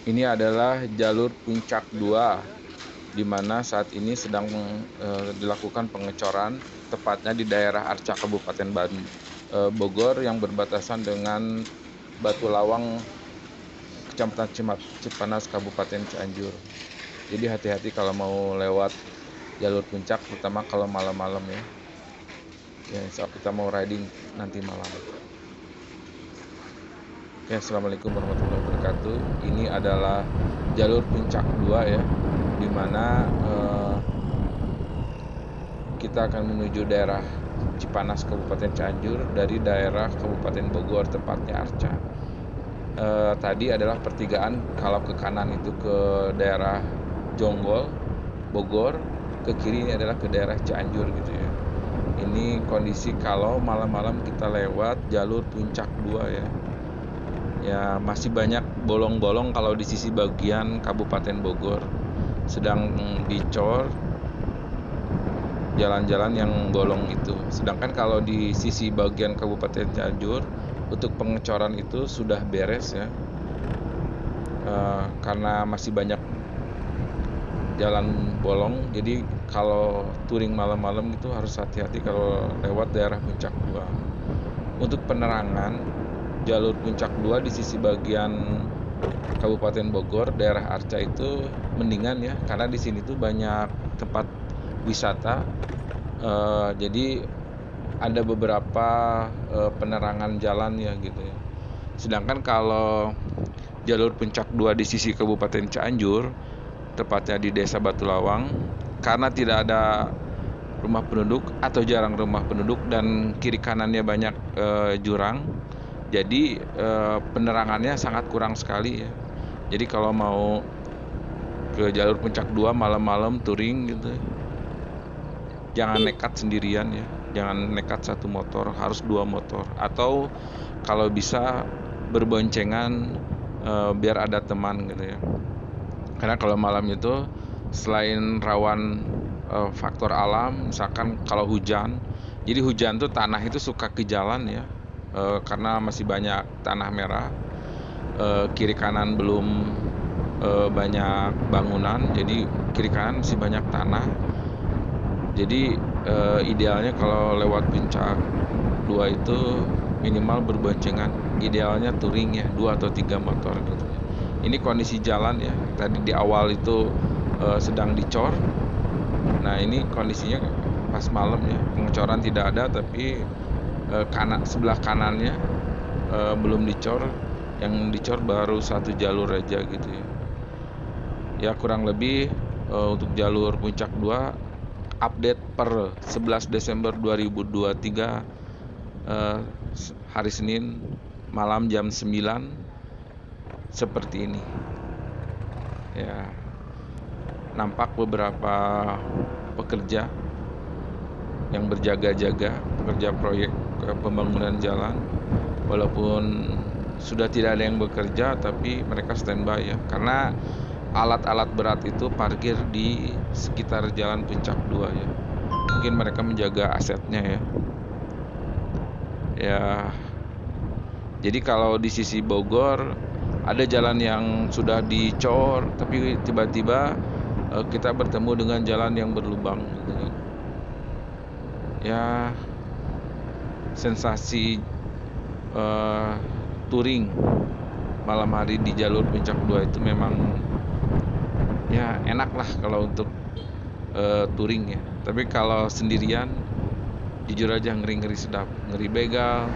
Ini adalah jalur Puncak 2, di mana saat ini sedang dilakukan pengecoran, tepatnya di daerah Arca Kabupaten Bogor yang berbatasan dengan Batu Lawang, Kecamatan Cipanas, Kabupaten Cianjur. Jadi hati-hati kalau mau lewat jalur puncak, terutama kalau malam-malam ya. Ya, insya Allah kita mau riding nanti malam. Ya, assalamualaikum warahmatullahi wabarakatuh. Ini adalah jalur Puncak 2 ya, di mana kita akan menuju daerah Cipanas Kabupaten Cianjur dari daerah Kabupaten Bogor, tepatnya Arca. Tadi adalah pertigaan, kalau ke kanan itu ke daerah Jonggol, Bogor, ke kiri ini adalah ke daerah Cianjur gitu ya. Ini kondisi kalau malam-malam kita lewat jalur Puncak 2 ya. Ya, masih banyak bolong-bolong kalau di sisi bagian Kabupaten Bogor. Sedang dicor jalan-jalan yang bolong itu. Sedangkan kalau di sisi bagian Kabupaten Cianjur, untuk pengecoran itu sudah beres ya. Karena masih banyak jalan bolong, jadi kalau touring malam-malam itu harus hati-hati kalau lewat daerah Puncak 2. Untuk penerangan, jalur Puncak 2 di sisi bagian Kabupaten Bogor, daerah Arca itu mendingan ya, karena di sini tuh banyak tempat wisata. Jadi ada beberapa penerangan jalan ya gitu ya. Sedangkan kalau jalur Puncak 2 di sisi Kabupaten Cianjur, tepatnya di Desa Batu Lawang, karena tidak ada rumah penduduk atau jarang rumah penduduk dan kiri kanannya banyak jurang, jadi penerangannya sangat kurang sekali ya. Jadi kalau mau ke jalur Puncak 2 malam-malam touring gitu, jangan nekat sendirian ya, jangan nekat satu motor, harus 2 motor, atau kalau bisa berboncengan biar ada teman gitu ya. Karena kalau malam itu selain rawan faktor alam, misalkan kalau hujan, jadi hujan tuh tanah itu suka ke jalan ya, karena masih banyak tanah merah, kiri kanan belum banyak bangunan, jadi kiri kanan masih banyak tanah. Jadi idealnya kalau lewat Puncak 2 itu minimal berboncengan, idealnya touring ya, 2 atau 3 motor gitu. Ini kondisi jalan ya, tadi di awal itu sedang dicor. Nah ini kondisinya pas malam ya, pengecoran tidak ada, tapi sebelah kanannya belum dicor, yang dicor baru satu jalur aja gitu ya. Ya kurang lebih untuk jalur Puncak 2 update per 11 Desember 2023 hari Senin malam jam 9 seperti ini ya. Nampak beberapa pekerja yang berjaga-jaga, pekerja proyek pembangunan jalan, walaupun sudah tidak ada yang bekerja tapi mereka standby ya, karena alat-alat berat itu parkir di sekitar jalan Puncak 2 ya. Mungkin mereka menjaga asetnya ya. Ya. Jadi kalau di sisi Bogor ada jalan yang sudah dicor, tapi tiba-tiba kita bertemu dengan jalan yang berlubang gitu kan. Ya, sensasi touring malam hari di jalur Puncak 2 itu memang ya enak lah kalau untuk touring ya. Tapi kalau sendirian jujur aja ngeri-ngeri sedap, ngeri begal,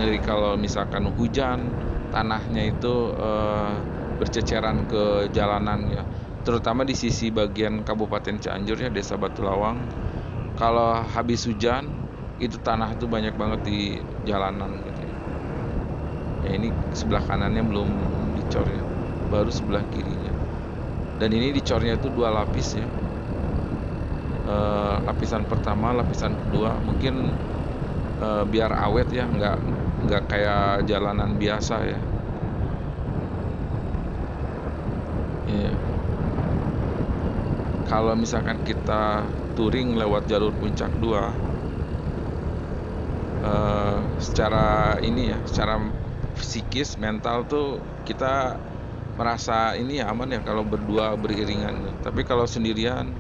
ngeri kalau misalkan hujan, tanahnya itu berceceran ke jalanan ya. Terutama di sisi bagian Kabupaten Cianjur ya, Desa Batu Lawang. Kalau habis hujan itu tanah itu banyak banget di jalanan gitu ya. Ya ini sebelah kanannya belum dicor ya, baru sebelah kirinya. Dan ini dicornya itu 2 lapis ya. Lapisan pertama, lapisan kedua, mungkin biar awet ya, nggak kayak jalanan biasa ya. Yeah. Kalau misalkan kita touring lewat jalur Puncak 2, secara ini ya, secara psikis, mental tuh kita merasa ini ya aman ya kalau berdua beriringan gitu. Tapi kalau sendirian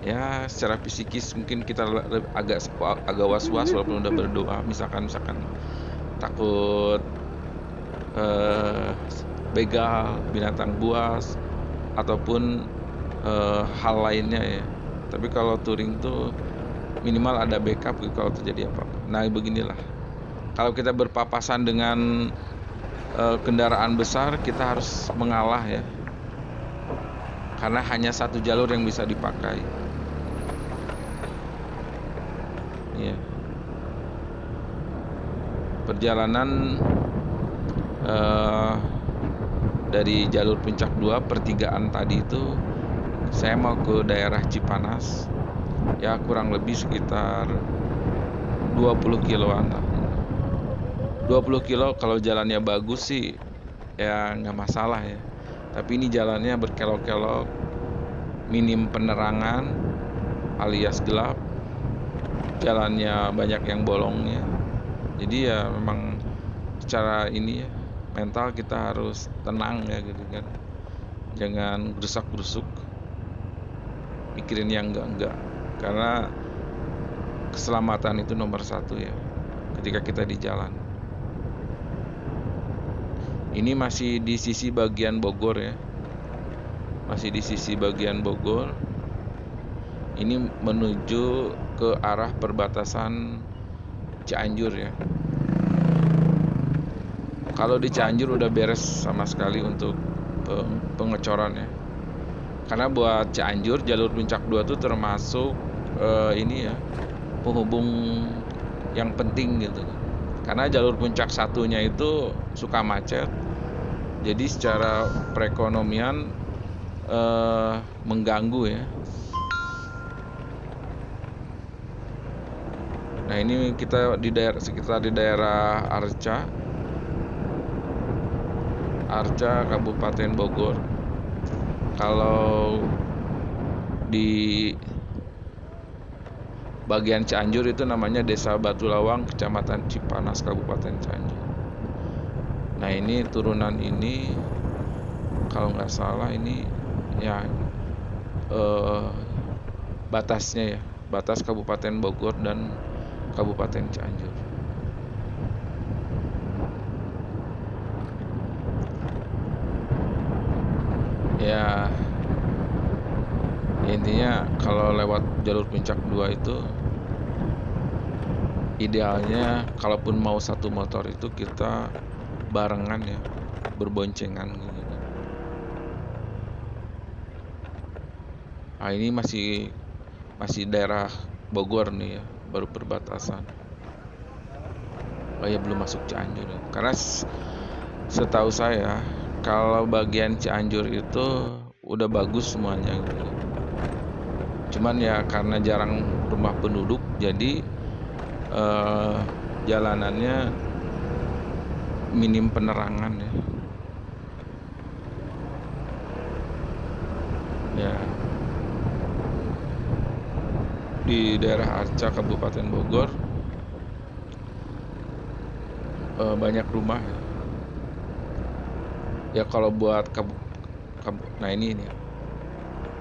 ya secara fisikis mungkin kita agak was-was walaupun udah berdoa, misalkan takut begal, binatang buas ataupun hal lainnya ya. Tapi kalau touring tuh minimal ada backup gitu kalau terjadi apa-apa. Nah beginilah, kalau kita berpapasan dengan kendaraan besar, kita harus mengalah ya, karena hanya satu jalur yang bisa dipakai ya. Perjalanan dari jalur Puncak 2 pertigaan tadi itu saya mau ke daerah Cipanas ya, kurang lebih sekitar 20 kiloan lah. 20 kilo kalau jalannya bagus sih ya nggak masalah ya, tapi ini jalannya berkelok-kelok, minim penerangan alias gelap, jalannya banyak yang bolongnya. Jadi ya memang secara ini ya, mental kita harus tenang ya gitu kan, jangan gerusak-gerusuk, mikirin yang enggak, karena keselamatan itu nomor satu ya ketika kita di jalan. Ini masih di sisi bagian Bogor ya, masih di sisi bagian Bogor. Ini menuju ke arah perbatasan Cianjur ya. Kalau di Cianjur udah beres sama sekali untuk pengecoran ya, karena buat Cianjur jalur Puncak 2 itu termasuk ini ya, penghubung yang penting gitu. Karena jalur Puncak satunya itu suka macet, jadi secara perekonomian mengganggu ya. Nah ini kita di daerah Arca Kabupaten Bogor. Kalau di bagian Cianjur itu namanya Desa Batu Lawang, Kecamatan Cipanas, Kabupaten Cianjur. Nah ini turunan ini kalau nggak salah ini ya batasnya ya, batas Kabupaten Bogor dan Kabupaten Cianjur. Ya intinya kalau lewat jalur Puncak 2 itu idealnya kalaupun mau satu motor itu kita barengan ya, berboncengan gitu. Nah ini masih daerah Bogor nih ya, baru perbatasan. Oh ya belum masuk Cianjur ya. Karena setahu saya kalau bagian Cianjur itu udah bagus semuanya gitu. Cuman ya karena jarang rumah penduduk, jadi jalanannya minim penerangan ya. Ya. Di daerah Arca Kabupaten Bogor banyak rumah ya. Ya kalau buat nah ini ya.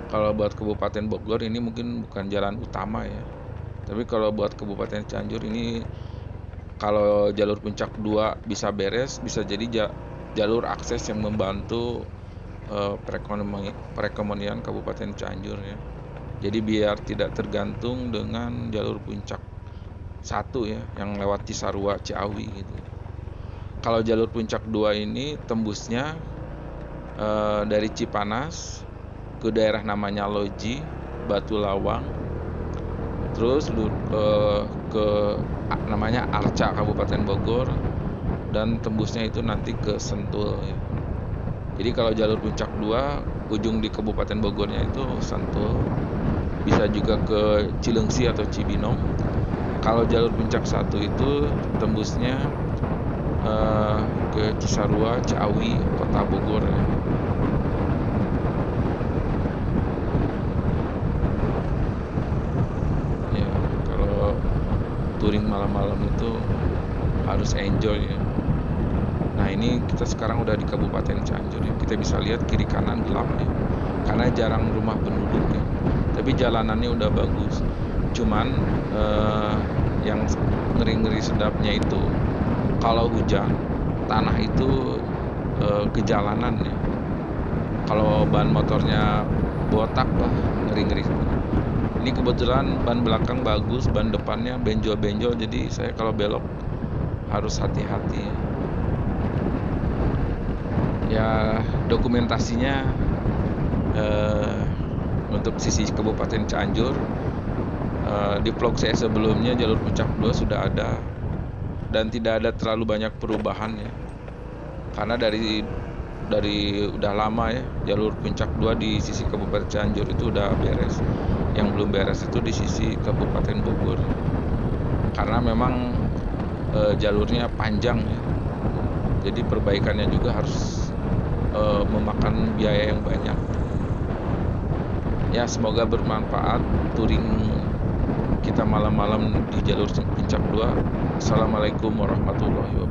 Kalau buat Kabupaten Bogor ini mungkin bukan jalan utama ya. Tapi kalau buat Kabupaten Cianjur ini, kalau jalur Puncak 2 bisa beres, bisa jadi jalur akses yang membantu perekonomian Kabupaten Cianjur ya. Jadi biar tidak tergantung dengan jalur Puncak 1 ya, yang lewat Cisarua, Ciawi gitu. Kalau jalur Puncak 2 ini tembusnya dari Cipanas ke daerah namanya Loji, Batu Lawang, terus ke namanya Arca Kabupaten Bogor, dan tembusnya itu nanti ke Sentul ya. Jadi kalau jalur Puncak 2 ujung di Kabupaten Bogornya itu Sentul, bisa juga ke Cilengsi atau Cibinong. Kalau jalur Puncak 1 itu tembusnya ke Cisarua, Ciawi, Kota Bogor ya. Touring malam-malam itu harus enjoy ya. Nah ini kita sekarang udah di Kabupaten Cianjur ya. kita bisa lihat kiri kanan gelap ya, karena jarang rumah penduduk ya. Tapi jalanannya udah bagus. Cuman yang ngeri-ngeri sedapnya itu kalau hujan tanah itu ke jalanan ya. Kalau ban motornya botak lah ngeri-ngeri. Ini kebetulan ban belakang bagus, ban depannya benjol-benjol, jadi saya kalau belok harus hati-hati ya. Ya dokumentasinya untuk sisi Kabupaten Cianjur, di vlog saya sebelumnya jalur puncak 2 sudah ada dan tidak ada terlalu banyak perubahan ya, karena dari udah lama ya jalur puncak 2 di sisi Kabupaten Cianjur itu udah beres. Yang belum beres itu di sisi Kabupaten Bogor, karena memang jalurnya panjang ya, jadi perbaikannya juga harus memakan biaya yang banyak ya. Semoga bermanfaat touring kita malam-malam di jalur puncak 2. Assalamualaikum warahmatullahi wabarakatuh.